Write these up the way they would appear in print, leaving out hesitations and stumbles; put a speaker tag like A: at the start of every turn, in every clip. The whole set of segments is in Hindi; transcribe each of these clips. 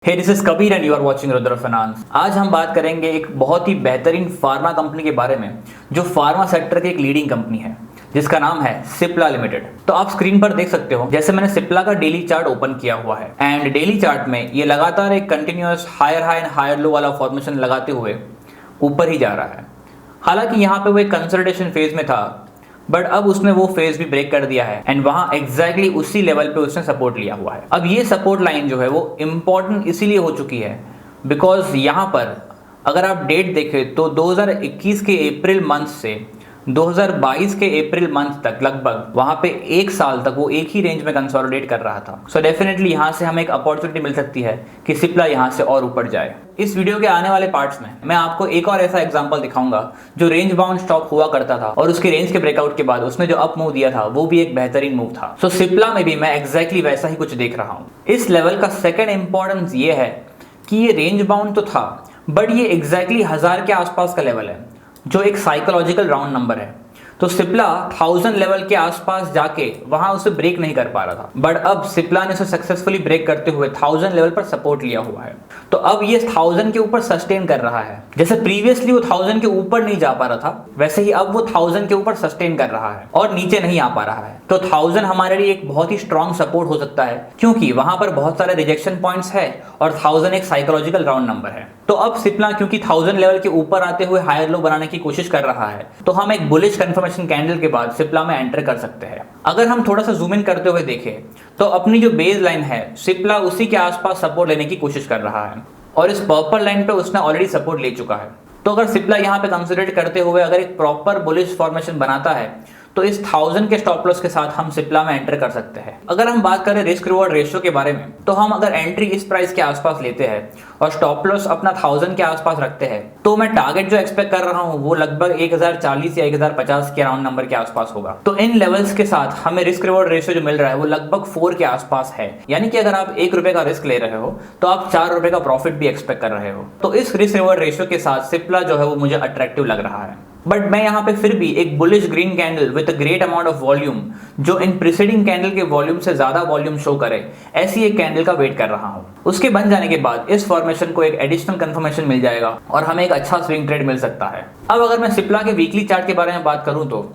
A: Hey this is Kabir and you are watching Rudra finance. आज हम बात करेंगे एक बहुत ही बेहतरीन फार्मा कंपनी के बारे में जो फार्मा सेक्टर की एक लीडिंग कंपनी है जिसका नाम है सिप्ला लिमिटेड। तो आप स्क्रीन पर देख सकते हो जैसे मैंने सिप्ला का डेली चार्ट ओपन किया हुआ है एंड डेली चार्ट में ये लगातार एक continuous higher high and higher low वाला फॉर्मेशन लगाते हुए ऊपर ही जा रहा है। हालांकि यहाँ पे वो एक कंसोलिडेशन फेज में था बट अब उसने वो फेज भी ब्रेक कर दिया है एंड वहां एग्जैक्टली उसी लेवल पे उसने सपोर्ट लिया हुआ है। अब ये सपोर्ट लाइन जो है वो इंपॉर्टेंट इसीलिए हो चुकी है बिकॉज यहाँ पर अगर आप डेट देखें तो 2021 के अप्रैल मंथ से 2022 के अप्रैल मंथ तक लगभग वहां पे एक साल तक वो एक ही रेंज में कंसोलिडेट कर रहा था। सो डेफिनेटली यहाँ से हमें एक अपॉर्चुनिटी मिल सकती है कि सिप्ला यहाँ से और ऊपर जाए। इस वीडियो के आने वाले पार्ट्स में मैं आपको एक और ऐसा एग्जांपल दिखाऊंगा जो रेंज बाउंड स्टॉक हुआ करता था और उसके रेंज के ब्रेकआउट के बाद उसने जो अप मूव दिया था वो भी एक बेहतरीन मूव था। सो सिप्ला में भी मैं एग्जैक्टली वैसा ही कुछ देख रहा हूँ। इस लेवल का सेकेंड इंपॉर्टेंस ये है कि ये रेंज बाउंड तो था बट ये एग्जैक्टली 1000 के आसपास का लेवल है जो एक साइकोलॉजिकल राउंड नंबर है। तो सिप्ला 1000 लेवल के आसपास जाके वहां उसे ब्रेक नहीं कर पा रहा था बट अब सिप्ला ने उसे सक्सेसफुली ब्रेक करते हुए 1000 लेवल पर सपोर्ट लिया हुआ है। तो अब ये 1000 के ऊपर सस्टेन कर रहा है। जैसे प्रीवियसली वो 1000 के ऊपर नहीं जा पा रहा था वैसे ही अब वो 1000 के ऊपर सस्टेन कर रहा है और नीचे नहीं आ पा रहा है। तो 1000 हमारे लिए एक बहुत ही स्ट्रॉन्ग सपोर्ट हो सकता है क्योंकि वहां पर बहुत सारे रिजेक्शन पॉइंट्स है और 1000 एक साइकोलॉजिकल राउंड नंबर है। तो अब सिप्ला क्योंकि 1000 लेवल के ऊपर आते हुए हायर लो बनाने की कोशिश कर रहा है तो हम एक बुलिश कंफर्मेशन कैंडल के बाद सिप्ला में एंटर कर सकते हैं। अगर हम थोड़ा सा जूम इन करते हुए देखें तो अपनी जो बेस लाइन है सिप्ला उसी के आसपास सपोर्ट लेने की कोशिश कर रहा है और इस पर्पल लाइन पे उसने ऑलरेडी सपोर्ट ले चुका है। तो अगर सिप्ला यहाँ पे कंसिडर करते हुए अगर एक प्रॉपर बुलिश फॉर्मेशन बनाता है तो इस 1000 के स्टॉप लॉस के साथ हम सिप्ला में एंटर कर सकते हैं। अगर हम बात करें रिस्क रिवॉर्ड रेशियो के बारे में तो हम अगर एंट्री इस प्राइस के आसपास लेते हैं और स्टॉप लॉस अपना 1000 के आसपास रखते हैं तो मैं टारगेट जो एक्सपेक्ट कर रहा हूं वो लगभग 1040 या 1050 के राउंड नंबर के आसपास होगा। तो इन लेवल्स के साथ हमें रिस्क रिवॉर्ड रेशियो जो मिल रहा है वो लगभग 4 के आसपास है। यानी कि अगर आप 1 रुपए का रिस्क ले रहे हो तो आप 4 रुपए का प्रॉफिट भी एक्सपेक्ट कर रहे हो। तो इस रिस्क रिवॉर्ड रेशियो के साथ सिप्ला जो है वो मुझे अट्रैक्टिव लग रहा है। बट मैं यहाँ पे फिर भी एक bullish green candle with a great amount of volume जो इन प्रीसीडिंग कैंडल के वॉल्यूम से ज्यादा वॉल्यूम शो करे ऐसी एक कैंडल का वेट कर रहा हूँ। उसके बन जाने के बाद इस फॉर्मेशन को एक एडिशनल कंफर्मेशन मिल जाएगा और हमें एक अच्छा स्विंग ट्रेड मिल सकता है। अब अगर मैं सिप्ला के वीकली चार्ट के बारे में बात करूं तो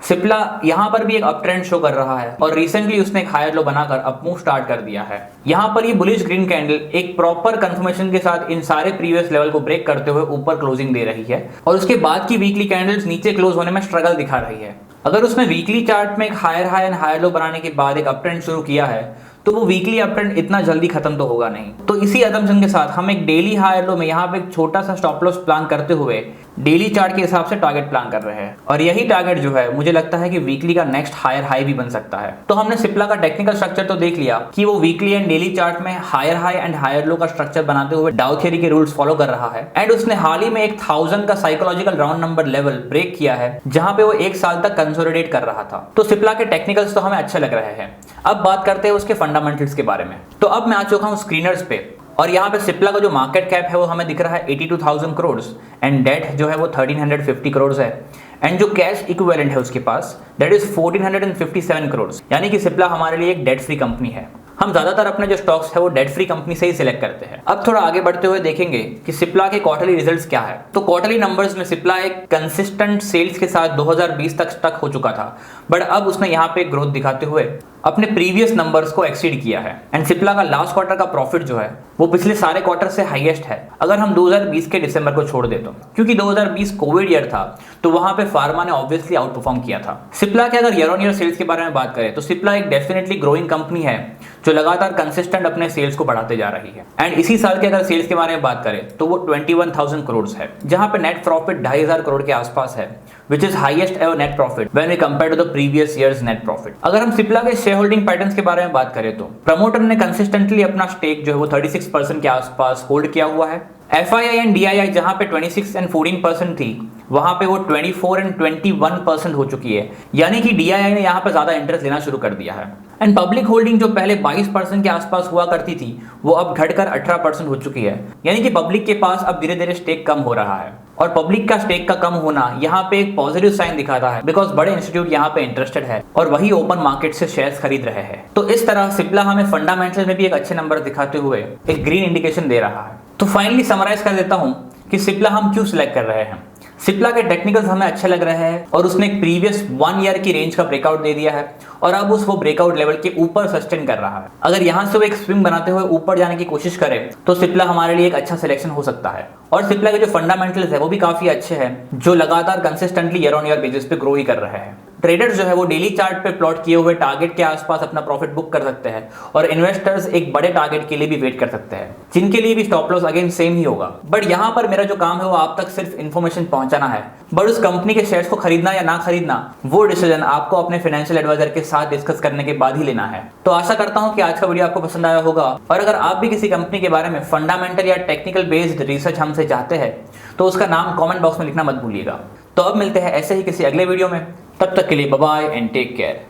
A: सिप्ला यहाँ पर भी एक अप ट्रेंड शो कर रहा है और रिसेंटली उसने एक हायर लो बनाकर अप मूव स्टार्ट कर दिया है। यहाँ पर ये बुलिश ग्रीन कैंडल एक प्रॉपर कंफर्मेशन के साथ इन सारे प्रीवियस लेवल को ब्रेक करते हुए ऊपर क्लोजिंग दे रही है और उसके बाद की वीकली कैंडल्स नीचे क्लोज होने में स्ट्रगल दिखा रही है। अगर उसने वीकली चार्ट में एक higher high and higher low बनाने के बाद एक अप ट्रेंड शुरू किया है तो वो वीकली अप ट्रेंड इतना जल्दी खत्म तो होगा नहीं। तो इसी असम्पशन के साथ हम एक डेली हायर लो में यहाँ पे एक छोटा सा स्टॉप लॉस प्लान करते हुए डेली चार्ट के हिसाब से टारगेट प्लान कर रहे हैं और यही टारगेट जो है मुझे लगता है कि वीकली का नेक्स्ट हायर हाई भी बन सकता है। तो हमने सिप्ला का टेक्निकल स्ट्रक्चर तो देख लिया कि वो वीकली एंड डेली चार्ट में higher high and higher low का स्ट्रक्चर बनाते हुए डाउ थ्योरी के रूल्स फॉलो कर रहा है एंड उसने हाल ही में एक 1000 का psychological round number level break किया है जहां पे वो एक साल तक कंसोलिडेट कर रहा था। तो सिप्ला के टेक्निकल्स तो हमें अच्छे लग रहे हैं। अब बात करते हैं उसके फंडामेंटल्स के बारे में। तो अब मैं आ चुका हूं स्क्रीनर्स पे और यहाँ पे सिप्ला का जो मार्केट कैप है वो हमें दिख रहा है 82,000 करोड़ एंड डेट जो है वो 1350 करोड़ है एंड जो कैश इक्विवेलेंट है उसके पास दैट इज 1457 करोड़। यानी कि सिप्ला हमारे लिए एक डेट फ्री कंपनी है। हम ज्यादातर अपने जो स्टॉक्स है वो डेट फ्री कंपनी से ही सिलेक्ट करते हैं। अब थोड़ा आगे बढ़ते हुए देखेंगे कि सिप्ला के क्वार्टरली रिजल्ट्स क्या है। तो क्वार्टरली नंबर्स में सिप्ला एक कंसिस्टेंट सेल्स के साथ 2020 तक स्टक हो चुका था बट अब उसने यहाँ पे ग्रोथ दिखाते हुए अपने प्रीवियस नंबर्स को एक्सीड किया है एंड सिप्ला का लास्ट क्वार्टर का प्रॉफिट जो है वो पिछले सारे क्वार्टर से हाईएस्ट है अगर हम 2020 के दिसंबर को छोड़ दे तो, क्योंकि 2020 कोविड ईयर था तो वहां पे फार्मा ने ऑब्वियसली आउट परफॉर्म किया था। सिप्ला के अगर ईयर ऑन ईयर सेल्स के बारे में बात करें तो सिप्ला एक डेफिनेटली ग्रोइंग कंपनी है जो लगातार कंसिस्टेंट अपने सेल्स को बढ़ाते जा रही है एंड इसी साल के अगर सेल्स के बारे में बात करें तो वो 21,000 करोड़ है जहां पे नेट प्रॉफिट 2,500 करोड़ के आसपास है which is highest ever net profit when we compare to the previous year's net profit। अगर हम सिप्ला के शेयर होल्डिंग पैटर्न्स के बारे में बात करें तो प्रमोटर ने कंसिस्टेंटली अपना स्टेक जो है वो 36% के आसपास होल्ड किया हुआ है। FII एंड DII जहां पे 26 एंड 14% थी वहां पे वो 24 एंड 21% हो चुकी है। यानी कि DII ने यहाँ पे ज्यादा इंटरेस्ट लेना शुरू कर दिया है एंड पब्लिक होल्डिंग जो पहले 22% के आसपास हुआ करती थी वो अब घटकर 18% हो चुकी है। यानी कि पब्लिक के पास अब धीरे धीरे स्टेक कम हो रहा है। और पब्लिक का स्टेक का कम होना यहाँ पे एक पॉजिटिव साइन दिखाता है, बिकॉज बड़े इंस्टीट्यूट यहाँ पे इंटरेस्टेड है और वही ओपन मार्केट से शेयर्स खरीद रहे हैं। तो इस तरह सिप्ला हमें फंडामेंटल में भी एक अच्छे नंबर दिखाते हुए एक ग्रीन इंडिकेशन दे रहा है। तो फाइनली समराइज कर देता हूँ कि सिप्ला हम क्यों सिलेक्ट कर रहे हैं। सिप्ला के टेक्निकल्स हमें अच्छे लग रहे हैं और उसने एक प्रीवियस 1 ईयर की रेंज का ब्रेकआउट दे दिया है और अब वो ब्रेकआउट लेवल के ऊपर सस्टेन कर रहा है। अगर यहाँ से वो एक स्विंग बनाते हुए ऊपर जाने की कोशिश करे तो सिप्ला हमारे लिए एक अच्छा सिलेक्शन हो सकता है। और सिप्ला के जो फंडामेंटल्स है वो भी काफी अच्छे हैं, जो लगातार consistently year on year basis पे ग्रो ही कर रहे हैं। ट्रेडर्स जो है वो डेली चार्ट पे प्लॉट किए हुए टारगेट के आसपास अपना प्रॉफिट बुक कर सकते हैं और इन्वेस्टर्स एक बड़े टारगेट के लिए भी वेट कर सकते हैं, जिनके लिए भी स्टॉप लॉस अगेन सेम ही होगा। बट यहाँ पर मेरा जो काम है वो आप तक सिर्फ इन्फॉर्मेशन पहुंचाना है, बट उस कंपनी के शेयर्स को खरीदना या ना खरीदना वो डिसीजन आपको अपने फाइनेंशियल एडवाइजर के साथ डिस्कस करने के बाद ही लेना है। तो आशा करता हूँ कि आज का वीडियो आपको पसंद आया होगा, और अगर आप भी किसी कंपनी के बारे में फंडामेंटल या टेक्निकल बेस्ड रिसर्च हमसे चाहते हैं तो उसका नाम कमेंट बॉक्स में लिखना मत भूलिएगा। तो अब मिलते हैं ऐसे ही किसी अगले वीडियो में, तब तक के लिए bye bye and take care.